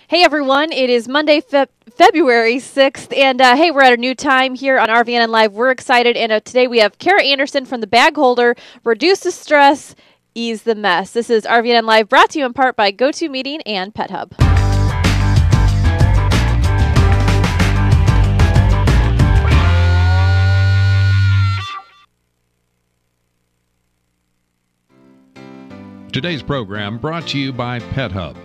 Hey everyone, it is Monday, February 6th, and hey, we're at a new time here on RVNN-Live. We're excited, and today we have Kara Anderson from the Bag Holder, Reduce the Stress, Ease the Mess. This is RVNN-Live, brought to you in part by GoToMeeting and Pet Hub. Today's program brought to you by Pet Hub.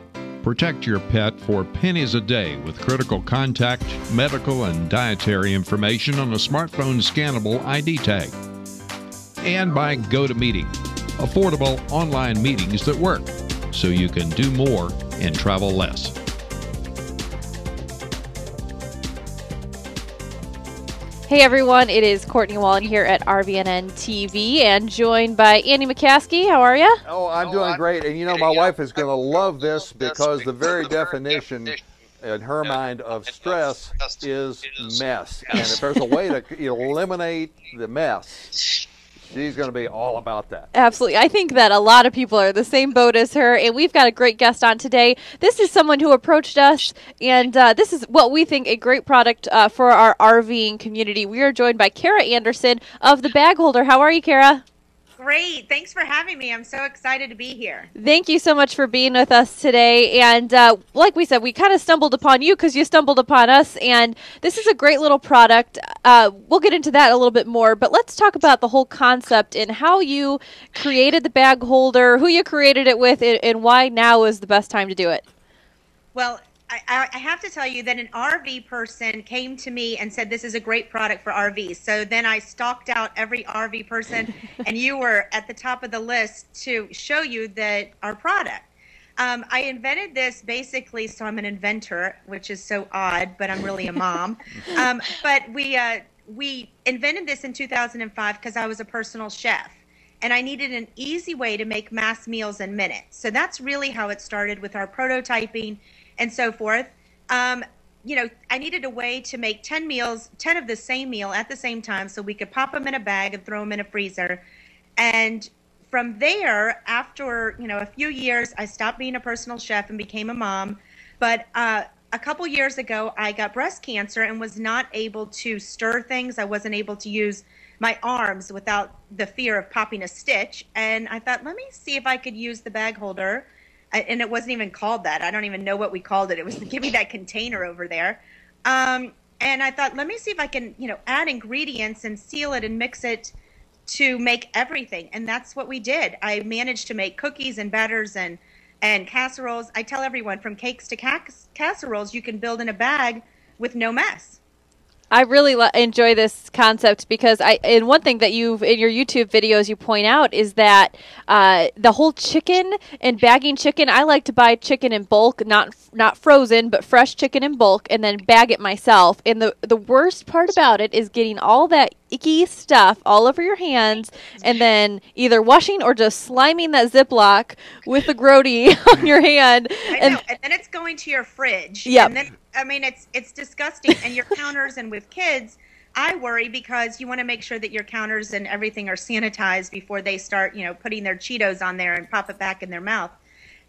Protect your pet for pennies a day with critical contact, medical, and dietary information on a smartphone scannable ID tag. And by GoToMeeting, affordable online meetings that work so you can do more and travel less. Hey everyone, it is Courtney Wallen here at RVNN TV and joined by Andy McCaskey. How are you? Oh, I'm doing great. And you know, my wife is going to love this because the very definition in her mind of stress is mess. And if there's a way to eliminate the mess, she's going to be all about that. Absolutely. I think that a lot of people are the same boat as her, and we've got a great guest on today. This is someone who approached us, and this is what we think a great product for our RVing community. We are joined by Kara Anderson of the Bag Holder. How are you, Kara? Great. Thanks for having me. I'm so excited to be here. Thank you so much for being with us today. And like we said, we kind of stumbled upon you because you stumbled upon us. And this is a great little product. We'll get into that a little bit more. But let's talk about the whole concept and how you created the Bag Holder, who you created it with, and why now is the best time to do it. Well, I have to tell you that an RV person came to me and said this is a great product for RVs. So then I stalked out every RV person, and you were at the top of the list to show you that our product. I invented this basically, so I'm an inventor, which is so odd, but I'm really a mom. But we invented this in 2005 because I was a personal chef. And I needed an easy way to make mass meals in minutes. So that's really how it started with our prototyping and so forth. You know, I needed a way to make 10 meals, 10 of the same meal at the same time so we could pop them in a bag and throw them in a freezer. And from there, after, you know, a few years, I stopped being a personal chef and became a mom. But a couple years ago, I got breast cancer and was not able to stir things. I wasn't able to use my arms without the fear of popping a stitch. And I thought, let me see if I could use the Bag Holder. And it wasn't even called that. I don't even know what we called it. It was give me that container over there. And I thought, let me see if I can, you know, add ingredients and seal it and mix it to make everything. And that's what we did. I managed to make cookies and batters and casseroles. I tell everyone, from cakes to casseroles, you can build in a bag with no mess. I really enjoy this concept because and one thing that you've in your YouTube videos you point out is that the whole chicken and bagging chicken. I like to buy chicken in bulk, not frozen, but fresh chicken in bulk, and then bag it myself. And the worst part about it is getting all that icky stuff all over your hands, and then either washing or just sliming that Ziploc with the grody on your hand. I know, and then it's going to your fridge. Yeah. And then, I mean, it's disgusting. And your counters, and with kids, I worry because you want to make sure that your counters and everything are sanitized before they start, you know, putting their Cheetos on there and pop it back in their mouth.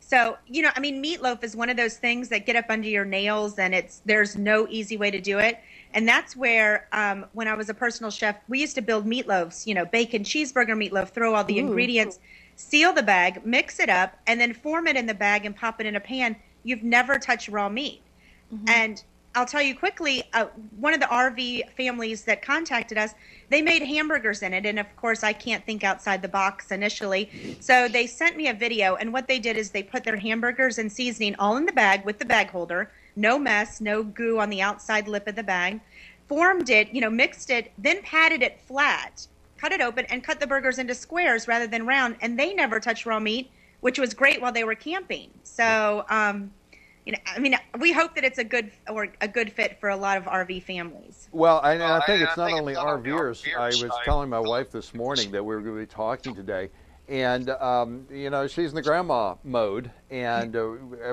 So, you know, I mean, meatloaf is one of those things that get up under your nails, and there's no easy way to do it. And that's where, when I was a personal chef, we used to build meatloaves, you know, bacon, cheeseburger meatloaf, throw all the ingredients, seal the bag, mix it up, and then form it in the bag and pop it in a pan. You've never touched raw meat. Mm-hmm. And I'll tell you quickly, one of the RV families that contacted us, they made hamburgers in it. And of course, I can't think outside the box initially. So they sent me a video. And what they did is they put their hamburgers and seasoning all in the bag with the Bag Holder. No mess, no goo on the outside lip of the bag. Formed it, you know, mixed it, then patted it flat, cut it open, and cut the burgers into squares rather than round. And they never touched raw meat, which was great while they were camping. So, you know, I mean, we hope that it's a good fit for a lot of RV families. Well, I think it's not only RVers. I was telling my wife this morning that we were going to be talking today, and you know, she's in the grandma mode, and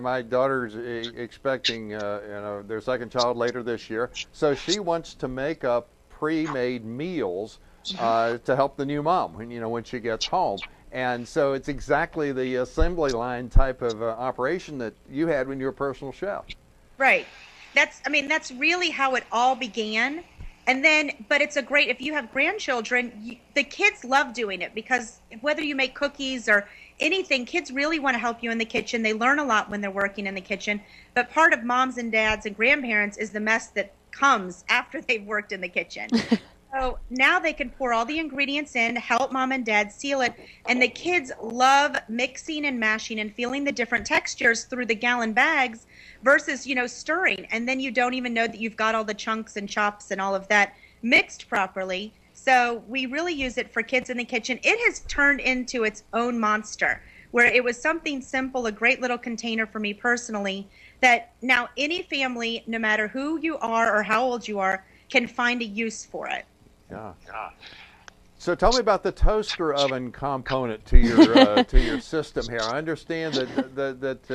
my daughter's expecting you know, their second child later this year, so she wants to make up pre-made meals to help the new mom when she gets home. And so it's exactly the assembly line type of operation that you had when you were a personal chef. Right. That's really how it all began. And then, but it's a great, if you have grandchildren, the kids love doing it because whether you make cookies or anything, kids really want to help you in the kitchen. They learn a lot when they're working in the kitchen. But part of moms and dads and grandparents is the mess that comes after they've worked in the kitchen. So now they can pour all the ingredients in, help mom and dad seal it, and the kids love mixing and mashing and feeling the different textures through the gallon bags versus, stirring. And then you don't even know that you've got all the chunks and chops and all of that mixed properly. So we really use it for kids in the kitchen. It has turned into its own monster, where it was something simple, a great little container for me personally, that now any family, no matter who you are or how old you are, can find a use for it. Yeah. So tell me about the toaster oven component to your system here. I understand that's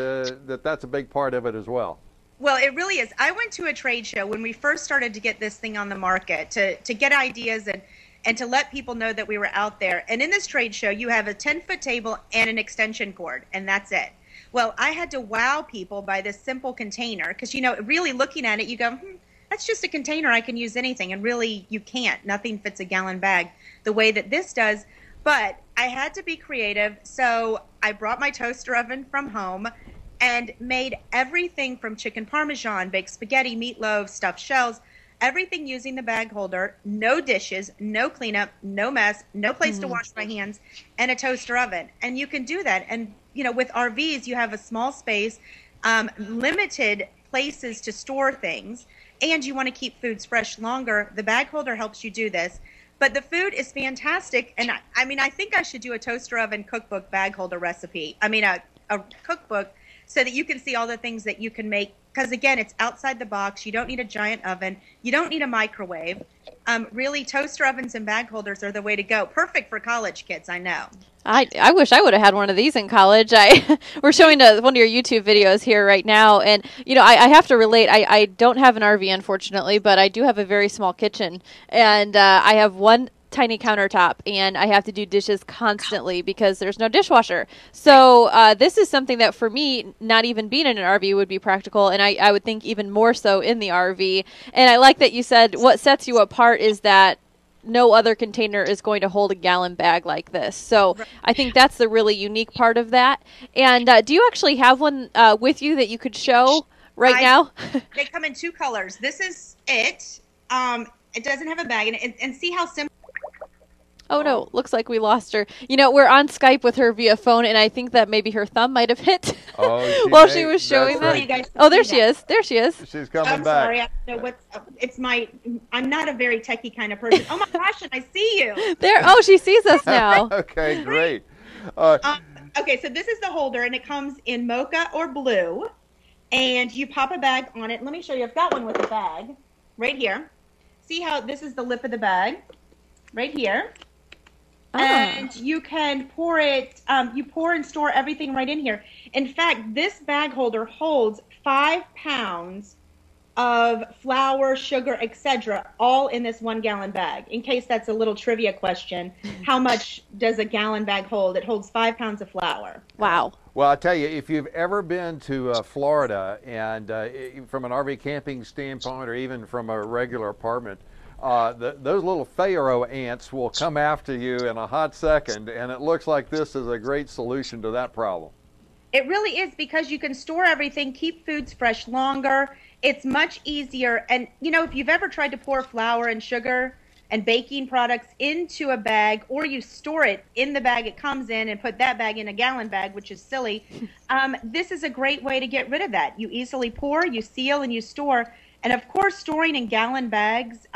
a big part of it as well. Well, it really is. I went to a trade show when we first started to get this thing on the market to get ideas and to let people know that we were out there. And in this trade show, you have a 10-foot table and an extension cord, and that's it. Well, I had to wow people by this simple container because, really looking at it, you go, that's just a container. I can use anything. And really, you can't. Nothing fits a gallon bag the way that this does. But I had to be creative. So I brought my toaster oven from home and made everything from chicken parmesan, baked spaghetti, meatloaf, stuffed shells, everything using the bag holder, no dishes, no cleanup, no mess, no place to wash my hands, and a toaster oven. And you can do that. And, with RVs, you have a small space, limited places to store things, and you want to keep foods fresh longer. The bag holder helps you do this. But the food is fantastic. And I think I should do a toaster oven cookbook bag holder recipe. A cookbook so that you can see all the things that you can make. Because, again, it's outside the box. You don't need a giant oven. You don't need a microwave. Really, toaster ovens and bag holders are the way to go. Perfect for college kids, I know. I wish I would have had one of these in college. We're showing one of your YouTube videos here right now, and I have to relate. I don't have an RV, unfortunately, but I do have a very small kitchen, and I have one tiny countertop, and I have to do dishes constantly because there's no dishwasher. So this is something that for me, not even being in an RV would be practical, and I would think even more so in the RV. And I like that you said what sets you apart is that no other container is going to hold a gallon bag like this. So I think that's the really unique part of that. And do you actually have one with you that you could show right now? They come in two colors. This is it. It doesn't have a bag in it. And see how simple. Oh, no. Looks like we lost her. We're on Skype with her via phone, and I think that maybe her thumb might have hit while she was showing that. Right. Oh, there she is. There she is. She's coming I'm back. sorry. I don't know I'm not a very techie kind of person. Oh, my gosh, and I see you. There. Oh, she sees us now. Okay, great. Okay, so this is the holder, and it comes in mocha or blue, and you pop a bag on it. Let me show you. I've got one with a bag right here. See how this is the lip of the bag right here. And you can pour it, you pour and store everything right in here. In fact, this bag holder holds 5 pounds of flour, sugar, etc., all in this 1 gallon bag. In case that's a little trivia question, how much does a gallon bag hold? It holds 5 pounds of flour. Wow. Well, I'll tell you, if you've ever been to Florida, and from an RV camping standpoint or even from a regular apartment, those little pharaoh ants will come after you in a hot second, and it looks like this is a great solution to that problem. It really is, because you can store everything, keep foods fresh longer. It's much easier. And, if you've ever tried to pour flour and sugar and baking products into a bag, or you store it in the bag it comes in and put that bag in a gallon bag, which is silly, this is a great way to get rid of that. You easily pour, you seal, and you store. And of course, storing in gallon bags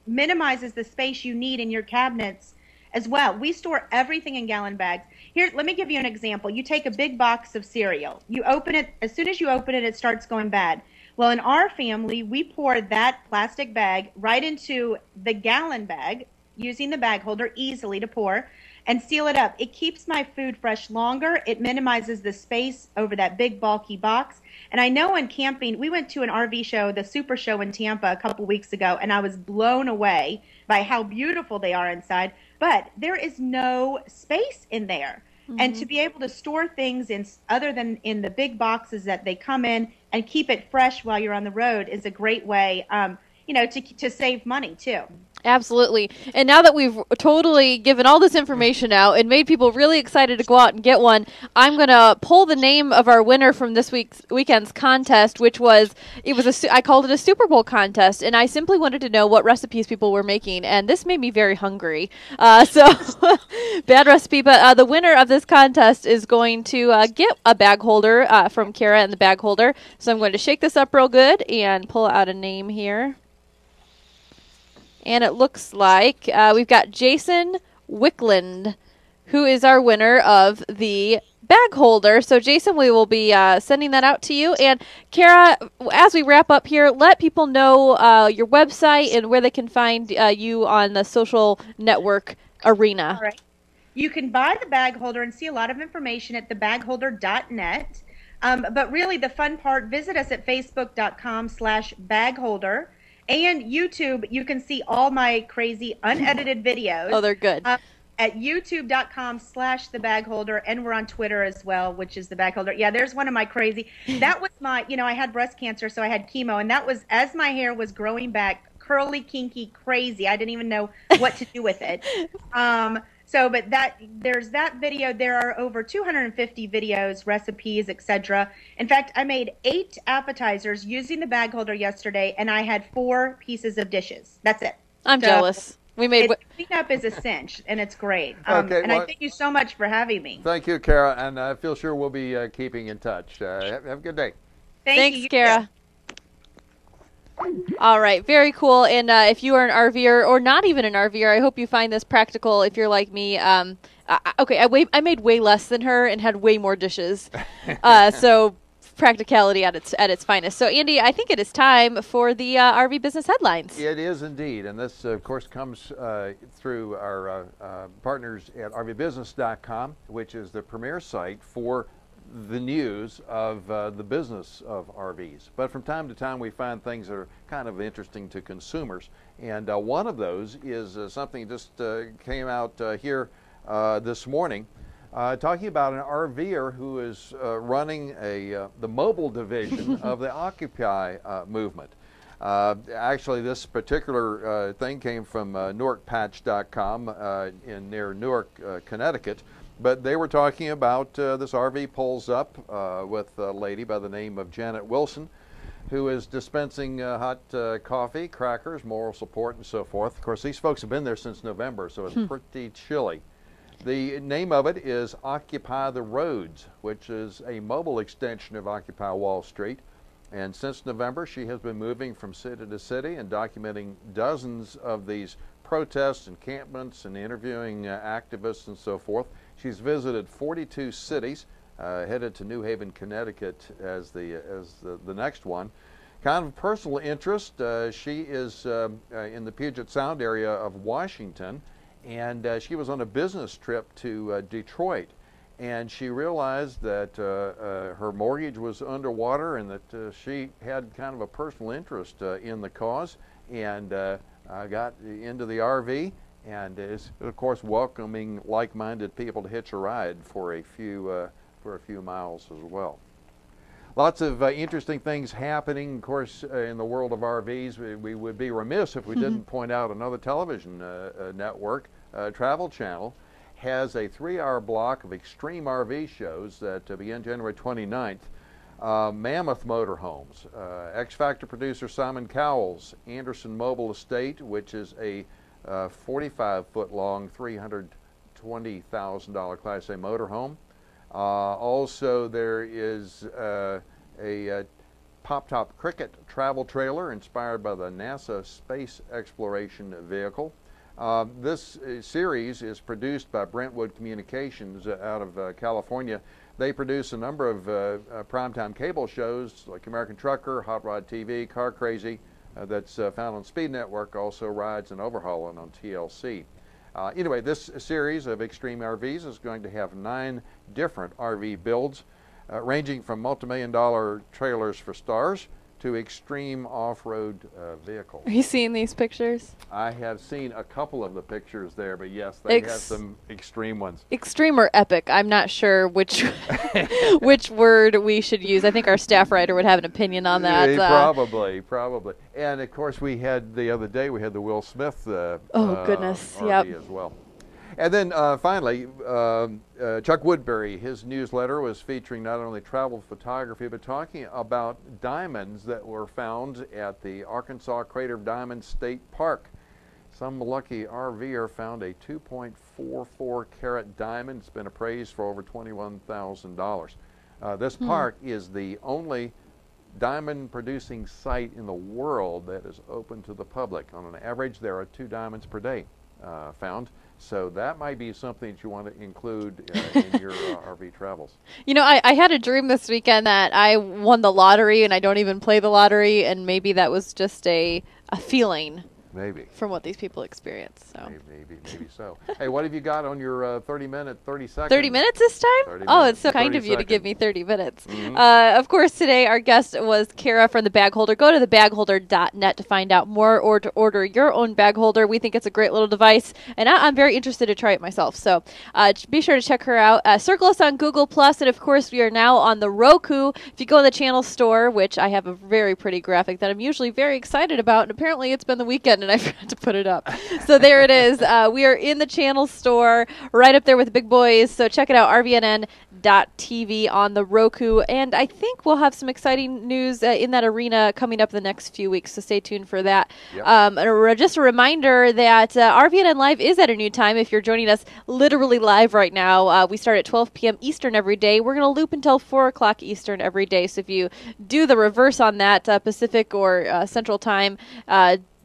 minimizes the space you need in your cabinets as well. We store everything in gallon bags. Here, let me give you an example. You take a big box of cereal. You open it. As soon as you open it, it starts going bad. Well, in our family, we pour that plastic bag right into the gallon bag, using the bag holder easily to pour, and seal it up. It keeps my food fresh longer. It minimizes the space over that big, bulky box. And I know in camping, we went to an RV show, the Super Show in Tampa a couple weeks ago, and I was blown away by how beautiful they are inside. But there is no space in there. Mm-hmm. And to be able to store things in other than in the big boxes that they come in and keep it fresh while you're on the road is a great way, to save money too. Absolutely. And now that we've totally given all this information out and made people really excited to go out and get one, I'm going to pull the name of our winner from this weekend's contest, which was, I called it a Super Bowl contest, and I simply wanted to know what recipes people were making, and this made me very hungry. So, bad recipe, but the winner of this contest is going to get a bag holder from Kara and the bag holder. So I'm going to shake this up real good and pull out a name here. And it looks like we've got Jason Wickland, who is our winner of the bag holder. So, Jason, we will be sending that out to you. And, Kara, as we wrap up here, let people know your website and where they can find you on the social network arena. All right. You can buy the bag holder and see a lot of information at thebagholder.net. But really, the fun part, visit us at facebook.com/bagholder. And YouTube, you can see all my crazy unedited videos. Oh, they're good. At youtube.com/thebagholder, and we're on Twitter as well, which is the bagholder. Yeah, there's one of my crazy. That was my, I had breast cancer, so I had chemo, and that was as my hair was growing back, curly, kinky, crazy. I didn't even know what to do with it. But there's that video. There are over 250 videos, recipes, etc. In fact, I made 8 appetizers using the bag holder yesterday, and I had 4 pieces of dishes. That's it. I'm jealous. Cleanup is a cinch, and it's great. And I thank you so much for having me. Thank you, Kara, and I feel sure we'll be keeping in touch. Have a good day. Thanks, Kara. All right, very cool. And if you are an RVer or not even an RVer, I hope you find this practical. If you're like me, I made way less than her and had way more dishes. So practicality at its finest. So, Andy, I think it is time for the RV business headlines. It is indeed, and this, of course, comes through our partners at RVbusiness.com, which is the premier site for the news of the business of RVs. But from time to time we find things that are kind of interesting to consumers, and one of those is something that just came out here this morning, talking about an RVer who is running the mobile division of the Occupy movement. Actually, this particular thing came from NewarkPatch.com near Newark, Connecticut. But they were talking about this RV pulls up with a lady by the name of Janet Wilson, who is dispensing hot coffee, crackers, moral support, and so forth. Of course, these folks have been there since November, so it's pretty chilly. The name of it is Occupy the Roads, which is a mobile extension of Occupy Wall Street. And since November, she has been moving from city to city and documenting dozens of these protests, encampments, and interviewing activists and so forth. She's visited 42 cities, headed to New Haven, Connecticut as the next one. Kind of personal interest, she is in the Puget Sound area of Washington, and she was on a business trip to Detroit, and she realized that her mortgage was underwater and that she had kind of a personal interest in the cause, and got into the RV, and is, of course, welcoming like-minded people to hitch a ride for a few miles as well. Lots of interesting things happening, of course, in the world of RVs. We would be remiss if we didn't point out another television network, Travel Channel, has a 3-hour block of extreme RV shows that begin January 29th. Mammoth Motorhomes, X Factor producer Simon Cowell's Anderson Mobile Estate, which is a 45-foot long, $320,000 Class A motorhome. Also, there is a pop-top Cricket travel trailer inspired by the NASA space exploration vehicle. This series is produced by Brentwood Communications out of California. They produce a number of primetime cable shows like American Trucker, Hot Rod TV, Car Crazy, that's found on Speed Network, also Rides and Overhauling on TLC. Anyway, this series of extreme RVs is going to have 9 different RV builds, ranging from multi-million-dollar trailers for stars to extreme off-road vehicles. Are you seeing these pictures? I have seen a couple of the pictures there, but yes, they have some extreme ones. Extreme or epic? I'm not sure which which word we should use. I think our staff writer would have an opinion on that. Probably. And of course, we had the other day we had the Will Smith goodness, RV as well. And then finally, Chuck Woodbury, his newsletter was featuring not only travel photography, but talking about diamonds that were found at the Arkansas Crater of Diamonds State Park. Some lucky RVer found a 2.44 carat diamond. It's been appraised for over $21,000. This park is the only diamond producing site in the world that is open to the public. On an average, there are 2 diamonds per day found. So that might be something that you want to include in your RV travels. You know, I had a dream this weekend that I won the lottery, and I don't even play the lottery, and maybe that was just a feeling. Maybe. From what these people experience. So. Maybe so. Hey, what have you got on your 30 seconds? 30 minutes this time? Oh, it's so kind of you to give me 30 minutes. Of course, today our guest was Kara from The Bag Holder. Go to thebagholder.net to find out more or to order your own bag holder. We think it's a great little device, and I'm very interested to try it myself. So be sure to check her out. Circle us on Google+, and of course, we are now on the Roku. If you go in the channel store, which I have a very pretty graphic that I'm usually very excited about, and apparently it's been the weekend, and I forgot to put it up. So there it is. We are in the channel store, right up there with the big boys. So check it out, RVNN.TV on the Roku. And I think we'll have some exciting news in that arena coming up the next few weeks. So stay tuned for that. Yep. Just a reminder that RVNN-Live is at a new time. If you're joining us literally live right now, we start at 12 p.m. Eastern every day. We're going to loop until 4 o'clock Eastern every day. So if you do the reverse on that, Pacific or Central Time,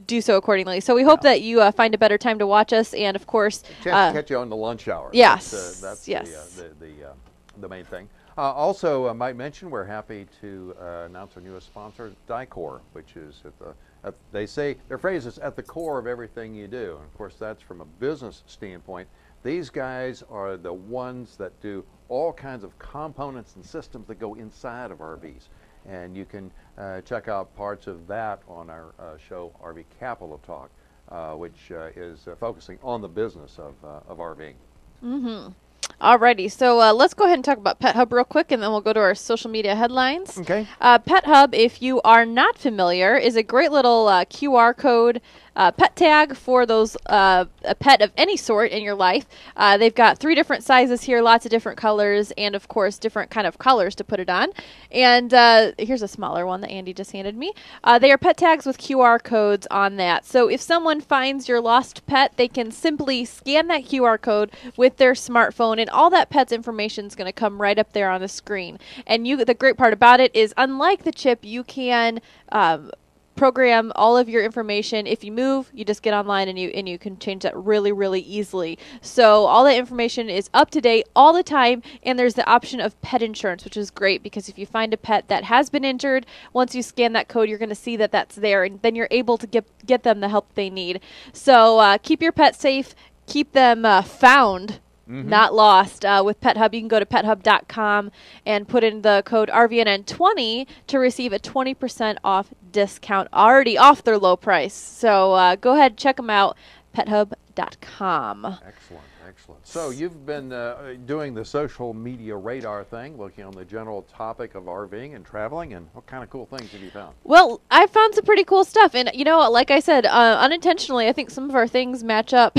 do so accordingly. So we hope that you find a better time to watch us, and of course, catch you on the lunch hour. Yes, that's the main thing. Also, I might mention we're happy to announce our newest sponsor, Dicor, which is they say their phrase is at the core of everything you do. And of course, that's from a business standpoint. These guys are the ones that do all kinds of components and systems that go inside of RVs. And you can check out parts of that on our show, RV Capital Talk, which is focusing on the business of RVing. Alrighty, so let's go ahead and talk about Pet Hub real quick, and then we'll go to our social media headlines. Okay. Pet Hub, if you are not familiar, is a great little QR code pet tag for those a pet of any sort in your life. They've got 3 different sizes here, lots of different colors, and of course different kind of colors to put it on. And here's a smaller one that Andy just handed me. They are pet tags with QR codes on that. So if someone finds your lost pet, they can simply scan that QR code with their smartphone, and all that pet's information is going to come right up there on the screen. And the great part about it is, unlike the chip, you can program all of your information. If you move, you just get online and you can change that really, really easily. So all that information is up to date all the time, and there's the option of pet insurance, which is great because if you find a pet that has been injured, once you scan that code, you're going to see that that's there, and then you're able to get them the help they need. So keep your pet safe, keep them found. Not lost. With Pet Hub, you can go to pethub.com and put in the code RVNN20 to receive a 20% off discount, already off their low price. So go ahead, check them out, pethub.com. Excellent. So you've been doing the social media radar thing, looking on the general topic of RVing and traveling, and what kind of cool things have you found? Well, I found some pretty cool stuff, and you know, like I said, unintentionally, I think some of our things match up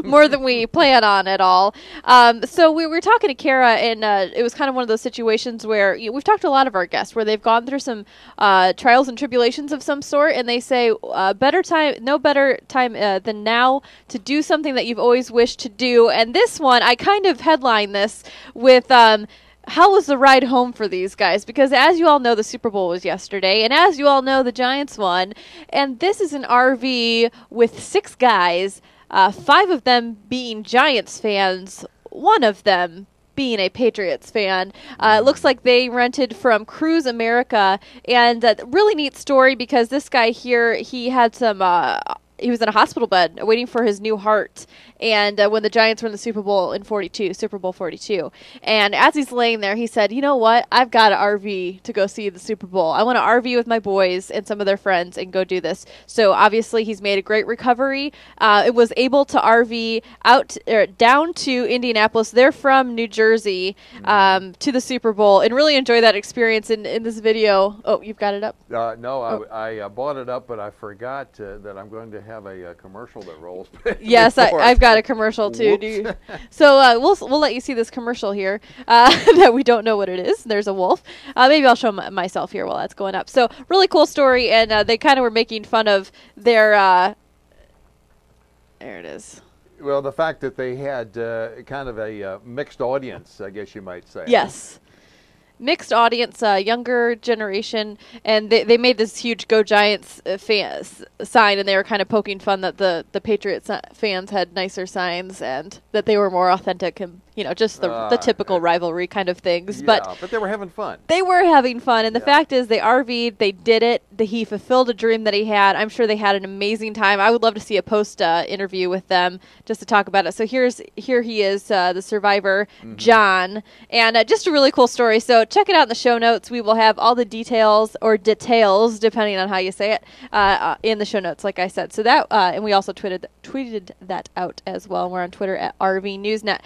more than we plan on at all. So we were talking to Kara, and it was kind of one of those situations where we've talked to a lot of our guests where they've gone through some trials and tribulations of some sort, and they say no better time than now to do something that you've always wished to do. And this one, I kind of headline this with how was the ride home for these guys? Because as you all know, the Super Bowl was yesterday, and as you all know, the Giants won. And this is an RV with 6 guys, 5 of them being Giants fans, 1 of them being a Patriots fan. It looks like they rented from Cruise America, and really neat story because this guy here, he had some he was in a hospital bed waiting for his new heart. And when the Giants were in the Super Bowl in Super Bowl 42. And as he's laying there, he said, you know what? I've got to RV to go see the Super Bowl. I want to RV with my boys and some of their friends and go do this. So obviously he's made a great recovery. It was able to RV out down to Indianapolis. They're from New Jersey to the Super Bowl and really enjoy that experience in this video. Oh, you've got it up? No, I bought it up, but I forgot that I'm going to have a commercial that rolls. Yes, I've got a commercial too. So we'll let you see this commercial here that we don't know what it is. There's a wolf. Maybe I'll show myself here while that's going up. So really cool story, and they kind of were making fun of their. There it is. Well, the fact that they had kind of a mixed audience, I guess you might say. Yes. Mixed audience, younger generation, and they made this huge "Go Giants" sign, and they were kind of poking fun that the Patriots fans had nicer signs and that they were more authentic and just the typical rivalry kind of things. Yeah, but they were having fun. They were having fun, and the fact is they RV'd, they did it, he fulfilled a dream that he had. I'm sure they had an amazing time. I would love to see a post interview with them just to talk about it. So here he is, the survivor, John, and just a really cool story. So check it out in the show notes. We will have all the details, or details, depending on how you say it, in the show notes, like I said. So that, and we also tweeted that out as well. We're on Twitter at RVNewsNet.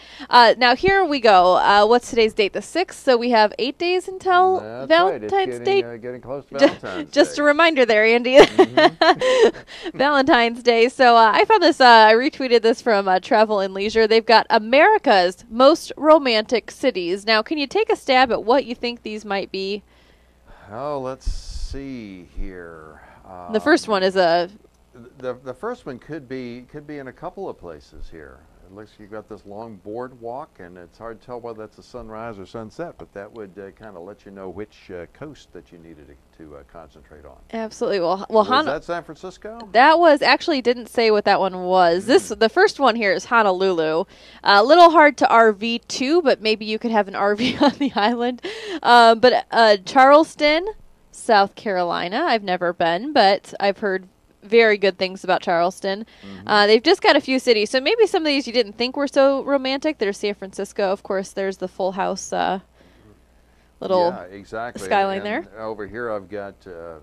Now here we go. What's today's date? The 6th. So we have 8 days until Valentine's Day. Getting close to Valentine's Day. Just a reminder there, Andy. Valentine's Day. So I found this. I retweeted this from Travel and Leisure. They've got America's most romantic cities. Now, can you take a stab at what you think these might be? Oh, let's see here. The first one is a. The first one could be in a couple of places here. It looks like you've got this long boardwalk, and it's hard to tell whether that's a sunrise or sunset, but that would kind of let you know which coast that you needed to concentrate on. Absolutely. Well, was that San Francisco? That was actually didn't say what that one was. The first one here is Honolulu. A little hard to RV to, but maybe you could have an RV on the island. But Charleston, South Carolina. I've never been, but I've heard very good things about Charleston. They've just got a few cities, so maybe some of these you didn't think were so romantic. There's San Francisco, of course. There's the Full House little skyline there. Over here I've got a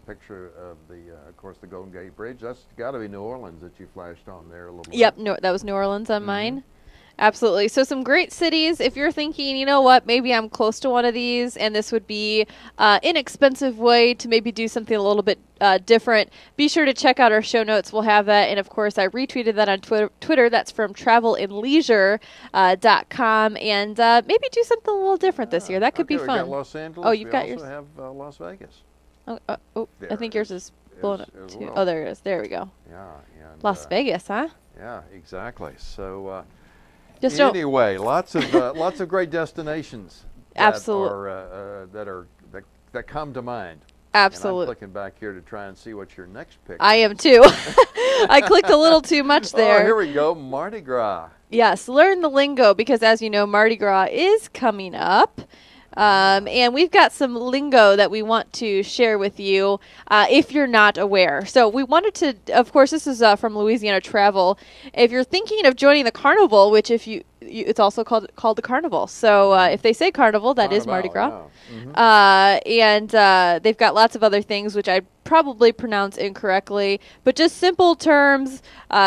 picture of of course, the Golden Gate Bridge. That's got to be New Orleans that you flashed on there a little bit. Yep, that was New Orleans on mine. Absolutely. So some great cities. If you're thinking, you know what, maybe I'm close to one of these, and this would be an inexpensive way to maybe do something a little bit different, be sure to check out our show notes. We'll have that. And, of course, I retweeted that on Twitter. That's from travelandleisure.com. And maybe do something a little different this year. That could be fun. We got Los Angeles. Oh, you've got yours. We also have Las Vegas. Oh, I think yours is blown up, too. Well. Oh, there it is. There we go. Yeah. Las Vegas, huh? Yeah, exactly. So... anyway, lots of great destinations. Absolutely. That come to mind. Absolutely. And I'm clicking back here to try and see what your next pick is. I am too. I clicked a little too much there. Oh, here we go. Mardi Gras. Yes, learn the lingo because, as you know, Mardi Gras is coming up. And we've got some lingo that we want to share with you if you're not aware. So we wanted to, of course, this is from Louisiana Travel. If you're thinking of joining the carnival, which it's also called the carnival. So if they say carnival, that is Mardi Gras. Yeah. And they've got lots of other things, which I probably pronounce incorrectly, but just simple terms,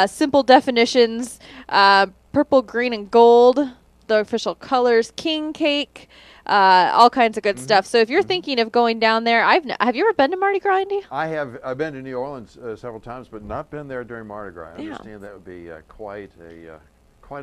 simple definitions, purple, green, and gold, the official colors, king cake, all kinds of good stuff. So if you're thinking of going down there, have you ever been to Mardi Gras, Andy? I have. I've been to New Orleans several times, but not been there during Mardi Gras. I understand that would be quite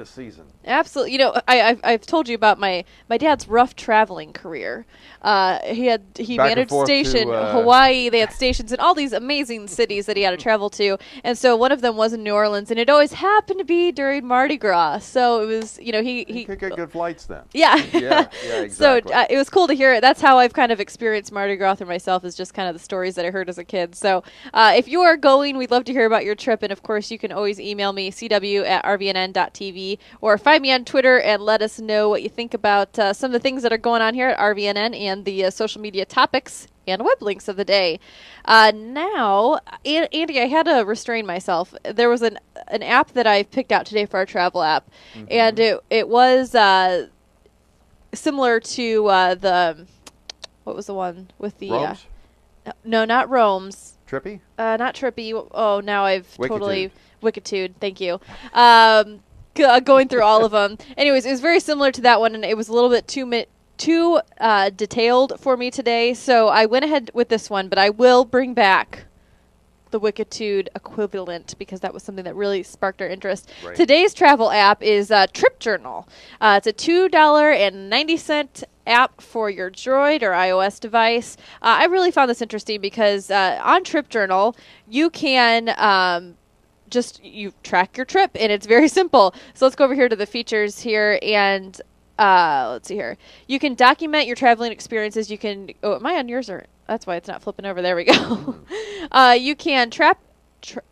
a season. Absolutely. You know, I've told you about my dad's rough traveling career. He managed station Hawaii. They had stations in all these amazing cities that he had to travel to, and so one of them was in New Orleans, and it always happened to be during Mardi Gras. So it was, he could get good flights then. Yeah. Yeah, exactly. So it was cool to hear it. That's how I've kind of experienced Mardi Gras through myself, is just kind of the stories that I heard as a kid. So if you are going, we'd love to hear about your trip, and of course you can always email me, cw@rvnn.tv. TV, or find me on Twitter and let us know what you think about some of the things that are going on here at RVNN and the social media topics and web links of the day. Now, Andy, I had to restrain myself. There was an app that I picked out today for our travel app, and it was similar to what was the one with the Roams? No, not Roams. Trippy? Not Trippy. Oh, now I've Wikitude. totally Wikitude. Thank you. Going through all of them. Anyways, it was very similar to that one, and it was a little bit too detailed for me today, so I went ahead with this one, but I will bring back the Wikitude equivalent because that was something that really sparked our interest. Right. Today's travel app is Trip Journal. It's a $2.90 app for your Droid or iOS device. I really found this interesting because on Trip Journal, you can you track your trip, and it's very simple. So let's go over here to the features here, and let's see here. You can document your traveling experiences. You can, am I on yours, or that's why it's not flipping over? There we go. You can track your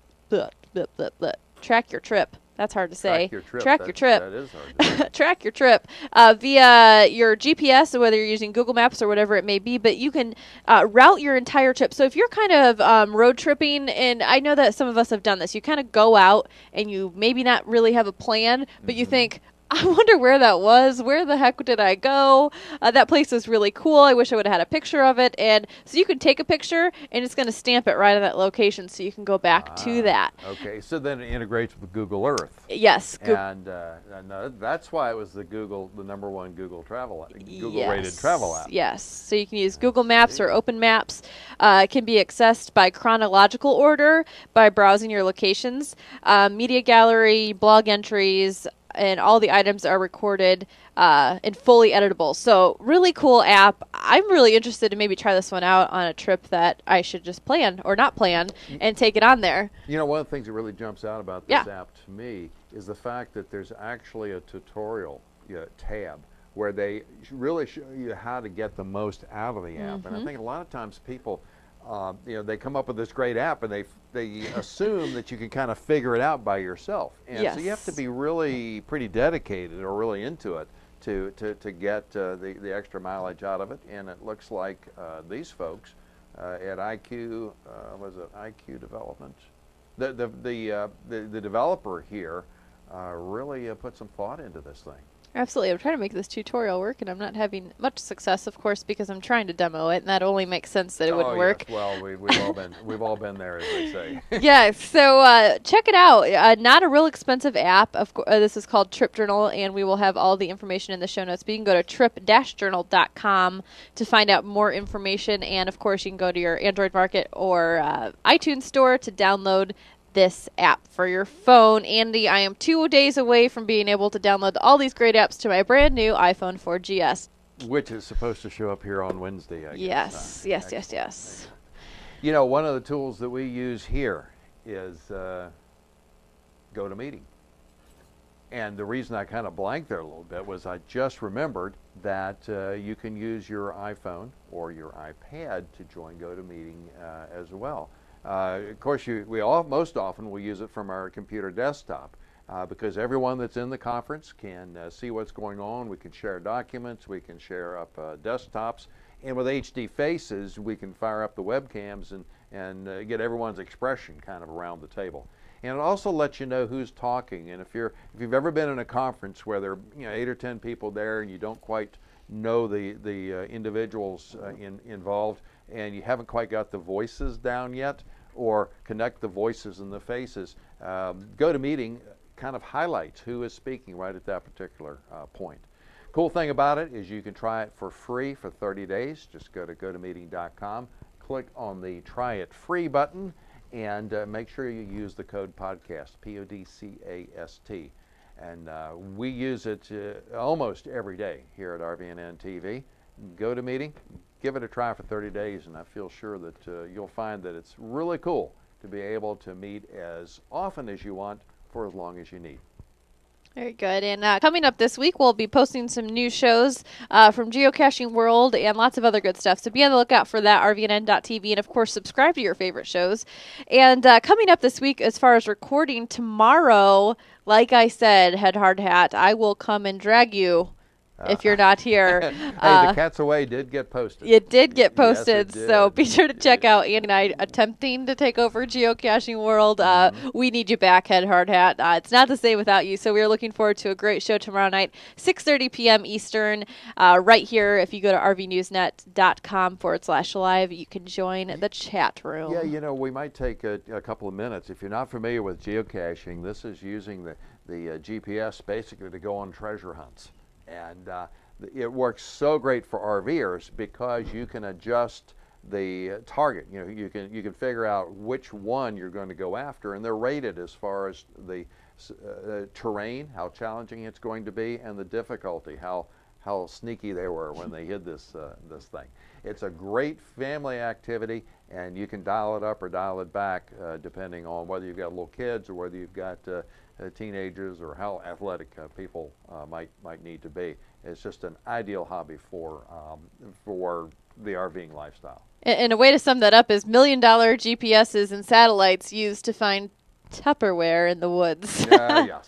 trip. That's hard to say. Track your trip. That is hard to say. Track your trip via your GPS, whether you're using Google Maps or whatever it may be, but you can route your entire trip. So if you're kind of road tripping, and I know that some of us have done this, you kind of go out and you maybe not really have a plan, but you think, I wonder where that was. Where the heck did I go? That place was really cool. I wish I would have had a picture of it. And so you can take a picture, and it's going to stamp it right on that location, so you can go back to that. Okay, so then it integrates with Google Earth. Yes. And that's why it was the number one Google rated travel app. Yes. So you can use Google Maps or Open Maps. It can be accessed by chronological order by browsing your locations, media gallery, blog entries, and all the items are recorded and fully editable. So really cool app. I'm really interested to maybe try this one out on a trip that I should just plan or not plan and take it on there. You know, one of the things that really jumps out about this app to me is the fact that there's actually a tutorial tab where they really show you how to get the most out of the app. And I think a lot of times people, they come up with this great app and they assume that you can kind of figure it out by yourself. And so you have to be really pretty dedicated or really into it to get the extra mileage out of it. And it looks like these folks at IQ, was it IQ Development? The developer here really put some thought into this thing. Absolutely. I'm trying to make this tutorial work, and I'm not having much success, of course, because I'm trying to demo it, and that only makes sense that it wouldn't work. Well, we've all been there, as they say. Yes. So check it out. Not a real expensive app. This is called Trip Journal, and we will have all the information in the show notes. But you can go to trip-journal.com to find out more information, and of course, you can go to your Android Market or iTunes store to download this app for your phone. Andy, I am 2 days away from being able to download all these great apps to my brand new iPhone 4GS. Which is supposed to show up here on Wednesday, I guess. Yes. You know, one of the tools that we use here is GoToMeeting. And the reason I kind of blanked there a little bit was I just remembered that you can use your iPhone or your iPad to join GoToMeeting as well. Of course, most often we use it from our computer desktop because everyone that's in the conference can see what's going on. We can share documents, we can share up desktops, and with HD faces, we can fire up the webcams and get everyone's expression kind of around the table. And it also lets you know who's talking. And if you've ever been in a conference where there are 8 or 10 people there and you don't quite know the individuals involved, and you haven't quite got the voices down yet, or connect the voices and the faces, GoToMeeting kind of highlights who is speaking right at that particular point. Cool thing about it is you can try it for free for 30 days. Just go to gotomeeting.com, click on the Try It Free button, and make sure you use the code PODCAST, PODCAST. And we use it almost every day here at RVNN TV. GoToMeeting, give it a try for 30 days, and I feel sure that you'll find that it's really cool to be able to meet as often as you want for as long as you need. Very good. And coming up this week, we'll be posting some new shows from Geocaching World and lots of other good stuff. So be on the lookout for that, RVNN.TV. And, of course, subscribe to your favorite shows. And coming up this week, as far as recording, tomorrow, like I said, HeadHardHat, I will come and drag you if you're not here. Hey, the Cat's Away did get posted. It did get posted, Yes, it did. so be sure to check out Andy and I attempting to take over Geocaching World. We need you back, HeadHardHat. It's not the same without you, so we're looking forward to a great show tomorrow night, 6:30 p.m. Eastern, right here. If you go to rvnewsnet.com/live, you can join the chat room. Yeah, you know, we might take a couple of minutes. If you're not familiar with geocaching, this is using the GPS basically to go on treasure hunts. And it works so great for RVers because you can adjust the target. You know, you can figure out which one you're going to go after, and they're rated as far as the terrain, how challenging it's going to be, and the difficulty, how sneaky they were when they hid this thing. It's a great family activity, and you can dial it up or dial it back depending on whether you've got little kids or whether you've got teenagers or how athletic people might need to be. It's just an ideal hobby for the RVing lifestyle. And a way to sum that up is $1 million GPSs and satellites used to find Tupperware in the woods. Yeah.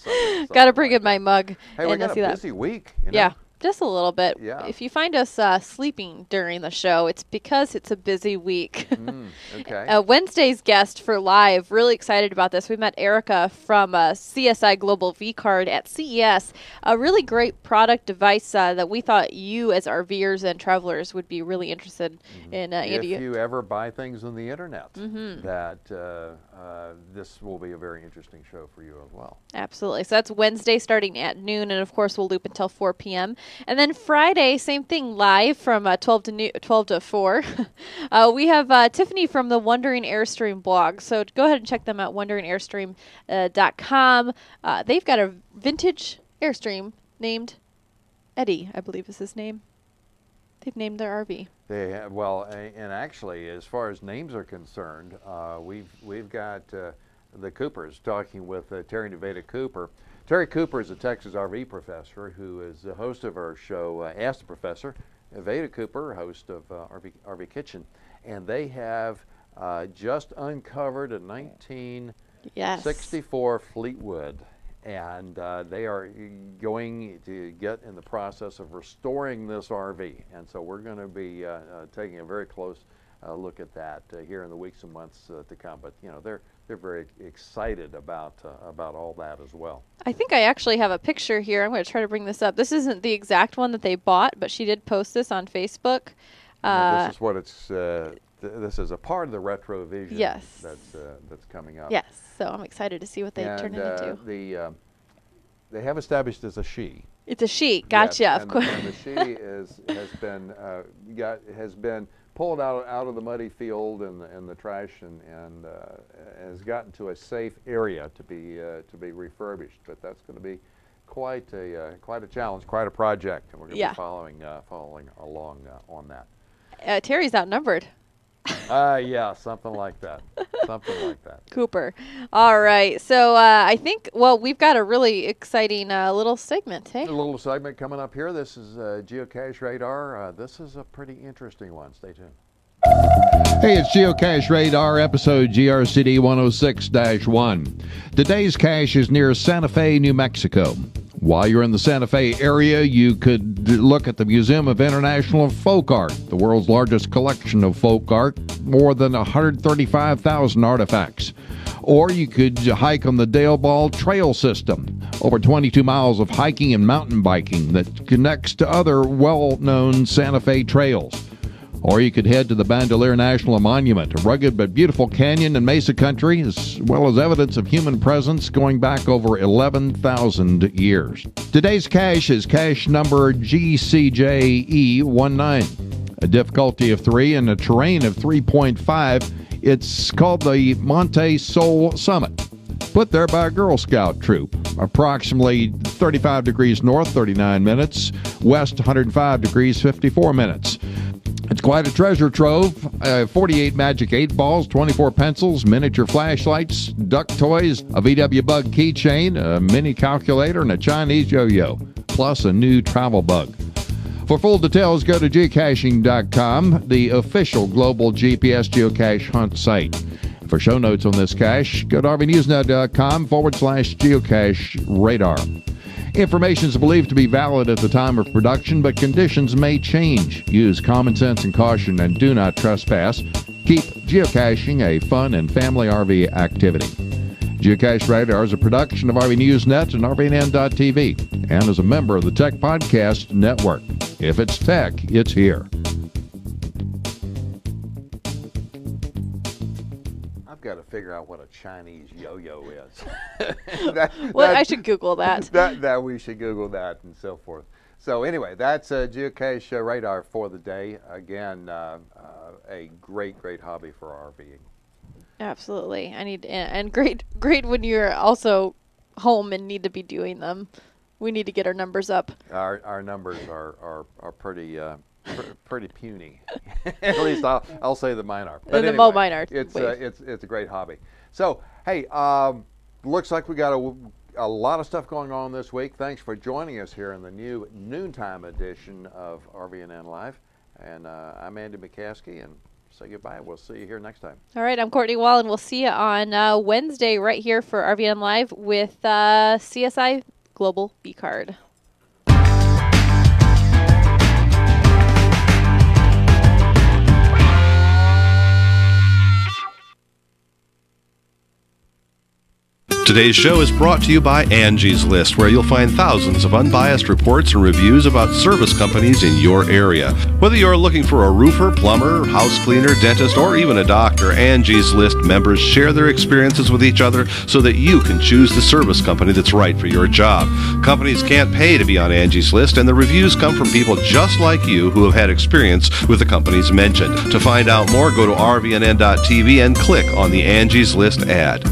Got to bring in my mug. Hey, we got a busy week. You know? Yeah. Just a little bit. Yeah. If you find us sleeping during the show, it's because it's a busy week. Okay. Wednesday's guest for live, really excited about this. We met Erica from CSI Global VCard at CES, a really great product device that we thought you as RVers and travelers would be really interested in. If you ever buy things on the internet, that this will be a very interesting show for you as well. Absolutely. So that's Wednesday starting at noon, and of course we'll loop until 4 p.m. And then Friday, same thing, live from 12 to 4. We have Tiffany from the Wandering Airstream blog. So go ahead and check them out, wanderingairstream.com. They've got a vintage Airstream named Eddie, I believe is his name. They've named their RV. They have, well, and actually, as far as names are concerned, we've got the Coopers talking with Terry Nevada Cooper. Terry Cooper is a Texas RV professor who is the host of our show, Ask the Professor. Nevada Cooper, host of RV Kitchen, and they have just uncovered a 1964 Fleetwood, and they are going to get in the process of restoring this RV, and so we're going to be taking a very close look at that here in the weeks and months to come. But you know, they're very excited about all that as well. I think I actually have a picture here. I'm going to try to bring this up. This isn't the exact one that they bought, but she did post this on Facebook. This is what it's. This is a part of the retro vision. Yes. That's coming up. Yes. So I'm excited to see what they turn it into. They have established as a she. It's a she. Gotcha. Yes, of course. And the she has been pulled out of the muddy field and the trash and has gotten to a safe area to be refurbished. But that's going to be quite a challenge, quite a project, and we're going to be following along on that. Terry's outnumbered. Yeah, something like that. Cooper. All right. So I think, well, we've got a really exciting little segment, hey? A little segment coming up here. This is Geocache Radar. This is a pretty interesting one. Stay tuned. Hey, it's Geocache Radar, episode GRCD 106-1. Today's cache is near Santa Fe, New Mexico. While you're in the Santa Fe area, you could look at the Museum of International Folk Art, the world's largest collection of folk art, more than 135,000 artifacts. Or you could hike on the Dale Ball Trail System, over 22 miles of hiking and mountain biking that connects to other well-known Santa Fe trails. Or you could head to the Bandelier National Monument, a rugged but beautiful canyon and mesa country, as well as evidence of human presence going back over 11,000 years. Today's cache is cache number GCJE19, a difficulty of 3 and a terrain of 3.5. It's called the Monte Sol Summit, put there by a Girl Scout troop. Approximately 35 degrees north, 39 minutes, west 105 degrees, 54 minutes. It's quite a treasure trove. 48 magic 8 balls, 24 pencils, miniature flashlights, duck toys, a VW Bug keychain, a mini calculator, and a Chinese yo-yo, plus a new travel bug. For full details, go to geocaching.com, the official global GPS geocache hunt site. For show notes on this cache, go to rvnewsnet.com/geocache radar. Information is believed to be valid at the time of production, but conditions may change. Use common sense and caution and do not trespass. Keep geocaching a fun and family RV activity. Geocache Radar is a production of RVNewsNet and RVNN.TV and is a member of the Tech Podcast Network. If it's tech, it's here. I've got to figure out what a Chinese yo-yo is. I should Google that. That we should Google that and so forth. So anyway, that's Geocache Radar for the day. Again, a great hobby for RVing. Absolutely. And great when you're also home and need to be doing them. We need to get our numbers up. Our numbers are pretty pretty puny. At least I'll say that mine are. But anyway, mine are. It's a great hobby. So hey, looks like we got a lot of stuff going on this week. Thanks for joining us here in the new noontime edition of RVNN-Live. And I'm Andy McCaskey, and say goodbye. We'll see you here next time. All right, I'm Courtney Wall, and we'll see you on Wednesday right here for RVN-Live with CSI Global VCard. Today's show is brought to you by Angie's List, where you'll find thousands of unbiased reports and reviews about service companies in your area. Whether you're looking for a roofer, plumber, house cleaner, dentist, or even a doctor, Angie's List members share their experiences with each other so that you can choose the service company that's right for your job. Companies can't pay to be on Angie's List, and the reviews come from people just like you who have had experience with the companies mentioned. To find out more, go to rvnn.tv and click on the Angie's List ad.